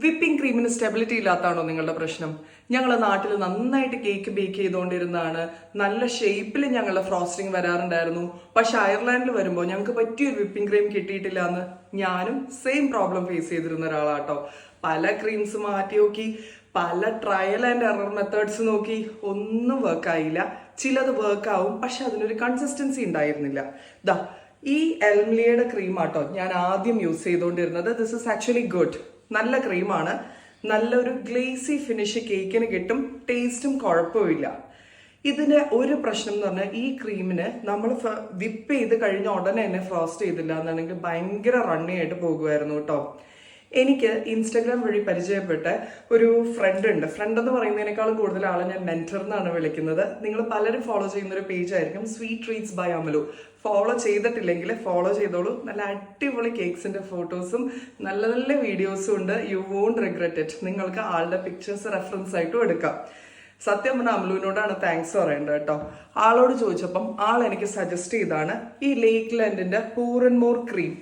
Whipping ക്രീമിന് stability ഇല്ലാത്താണോ നിങ്ങളുടെ പ്രശ്നം? ഞങ്ങളുടെ നാട്ടിൽ നന്നായിട്ട് കേക്ക് ബേക്ക് ചെയ്തുകൊണ്ടിരുന്നതാണ്. നല്ല ഷേപ്പിൽ ഞങ്ങളുടെ ഫ്രോസ്റ്റിംഗ് വരാറുണ്ടായിരുന്നു. പക്ഷെ അയർലാൻഡിൽ വരുമ്പോൾ ഞങ്ങൾക്ക് പറ്റിയൊരു വിപ്പിംഗ് ക്രീം കിട്ടിയിട്ടില്ല എന്ന് ഞാനും സെയിം പ്രോബ്ലം ഫേസ് ചെയ്തിരുന്ന ഒരാളാട്ടോ. പല ക്രീംസ് മാറ്റി നോക്കി, പല ട്രയൽ ആൻഡ് എറർ മെത്തേഡ്സ് നോക്കി, ഒന്നും വർക്ക് ആയില്ല. ചിലത് വർക്ക് ആവും, പക്ഷെ അതിനൊരു കൺസിസ്റ്റൻസി ഉണ്ടായിരുന്നില്ല. ദാ ഈ എൽമിലിയുടെ ക്രീം ആട്ടോ ഞാൻ ആദ്യം യൂസ് ചെയ്തുകൊണ്ടിരുന്നത്. This is actually good. നല്ല ക്രീമാണ്. നല്ലൊരു ഗ്ലേസി ഫിനിഷ് കേക്കിന് കിട്ടും. ടേസ്റ്റും കുഴപ്പമില്ല. ഇതിന് ഒരു പ്രശ്നം എന്ന് പറഞ്ഞാൽ ഈ ക്രീമിന് നമ്മൾ വിപ്പ് ചെയ്ത് കഴിഞ്ഞ ഉടനെ തന്നെ ഫ്രോസ്റ്റ് ചെയ്തില്ല എന്നുണ്ടെങ്കിൽ ഭയങ്കര റണ്ണി ആയിട്ട് പോകുമായിരുന്നു കേട്ടോ. എനിക്ക് ഇൻസ്റ്റാഗ്രാം വഴി പരിചയപ്പെട്ട ഒരു ഫ്രണ്ട് ഉണ്ട്. ഫ്രണ്ട് എന്ന് പറയുന്നതിനേക്കാളും കൂടുതൽ ആളെ ഞാൻ മെന്റർ എന്നാണ് വിളിക്കുന്നത്. നിങ്ങൾ പലരും ഫോളോ ചെയ്യുന്ന ഒരു പേജ് ആയിരിക്കും, sweet treats by Amalu. Follow ചെയ്തിട്ടില്ലെങ്കിൽ ഫോളോ ചെയ്തോളൂ. നല്ല അടിപൊളി കേക്ക്സിന്റെ ഫോട്ടോസും നല്ല നല്ല വീഡിയോസും ഉണ്ട്. You won't regret it. നിങ്ങൾക്ക് ആളുടെ പിക്ചേഴ്സ് റെഫറൻസ് ആയിട്ടും എടുക്കാം. സത്യം പറഞ്ഞാൽ അമലുവിനോടാണ് താങ്ക്സ് പറയേണ്ടത് കേട്ടോ. ആളോട് ചോദിച്ചപ്പം ആൾ എനിക്ക് സജസ്റ്റ് ചെയ്താണ് ഈ ലേക്ക് ലാൻഡിന്റെ പൂർ ആൻഡ് മോർ ക്രീം.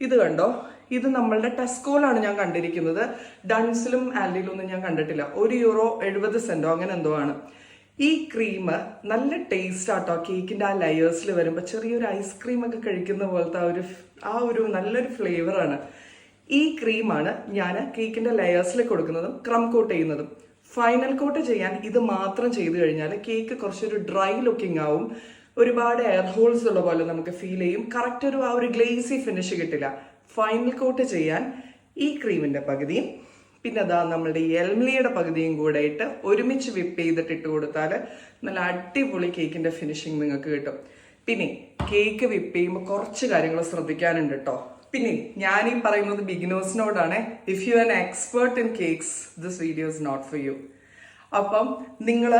ഇത് കണ്ടോ, ഇത് നമ്മളുടെ ടെസ്കോയിലാണ് ഞാൻ കണ്ടിരിക്കുന്നത്. ഡൺസിലും ആൽഡിയിലും ഒന്നും ഞാൻ കണ്ടിട്ടില്ല. €1.70 അങ്ങനെ എന്തോ ആണ്. ഈ ക്രീം നല്ല ടേസ്റ്റ് ആട്ടോ. കേക്കിന്റെ ആ ലെയേഴ്സിൽ വരുമ്പോൾ ചെറിയൊരു ഐസ്ക്രീം ഒക്കെ കഴിക്കുന്ന പോലത്തെ ആ ഒരു നല്ലൊരു ഫ്ലേവറാണ്. ഈ ക്രീമാണ് ഞാൻ കേക്കിന്റെ ലെയേഴ്സിൽ കൊടുക്കുന്നതും ക്രം കോട്ട് ചെയ്യുന്നതും. ഫൈനൽ കോട്ട് ചെയ്യാൻ ഇത് മാത്രം ചെയ്തു കഴിഞ്ഞാൽ കേക്ക് കുറച്ചൊരു ഡ്രൈ ലുക്കിംഗ് ആവും. ഒരുപാട് എയർ ഹോൾസ് ഉള്ള പോലെ നമുക്ക് ഫീൽ ചെയ്യും. കറക്റ്റ് ആ ഒരു ഗ്ലേസി ഫിനിഷ് കിട്ടില്ല. ഫൈനൽ കോട്ട് ചെയ്യാൻ ഈ ക്രീമിന്റെ പകുതിയും പിന്നെ അതാ നമ്മളുടെ എൽമിലിയുടെ പകുതിയും കൂടെ ഇട്ട് ഒരുമിച്ച് വിപ്പ് ചെയ്തിട്ട് ഇട്ട് കൊടുത്താൽ നല്ല അടിപൊളി കേക്കിന്റെ ഫിനിഷിങ് നിങ്ങൾക്ക് കിട്ടും. പിന്നെ കേക്ക് വിപ്പ് ചെയ്യുമ്പോൾ കുറച്ച് കാര്യങ്ങൾ ശ്രദ്ധിക്കാനുണ്ട് കേട്ടോ. പിന്നെ ഞാൻ ഈ പറയുന്നത് ബിഗിനേഴ്സിനോടാണ്. If you an expert in cakes, this video is not for you. അപ്പം നിങ്ങൾ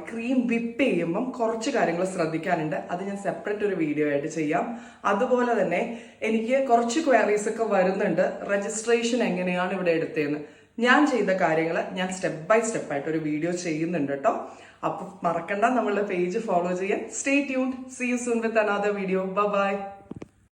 ക്രീം വിപ്പ് ചെയ്യുമ്പം കുറച്ച് കാര്യങ്ങൾ ശ്രദ്ധിക്കാനുണ്ട്. അത് ഞാൻ സെപ്പറേറ്റ് ഒരു വീഡിയോ ആയിട്ട് ചെയ്യാം. അതുപോലെ തന്നെ എനിക്ക് കുറച്ച് ക്വയറീസ് ഒക്കെ വരുന്നുണ്ട്. രജിസ്ട്രേഷൻ എങ്ങനെയാണ് ഇവിടെ എടുത്തതെന്ന്. ഞാൻ ചെയ്ത കാര്യങ്ങൾ ഞാൻ സ്റ്റെപ്പ് ബൈ സ്റ്റെപ്പ് ആയിട്ട് ഒരു വീഡിയോ ചെയ്യുന്നുണ്ട് കേട്ടോ. അപ്പൊ മറക്കണ്ട നമ്മളുടെ പേജ് ഫോളോ ചെയ്യാൻ. Stay tuned. See you soon with another video. Bye by.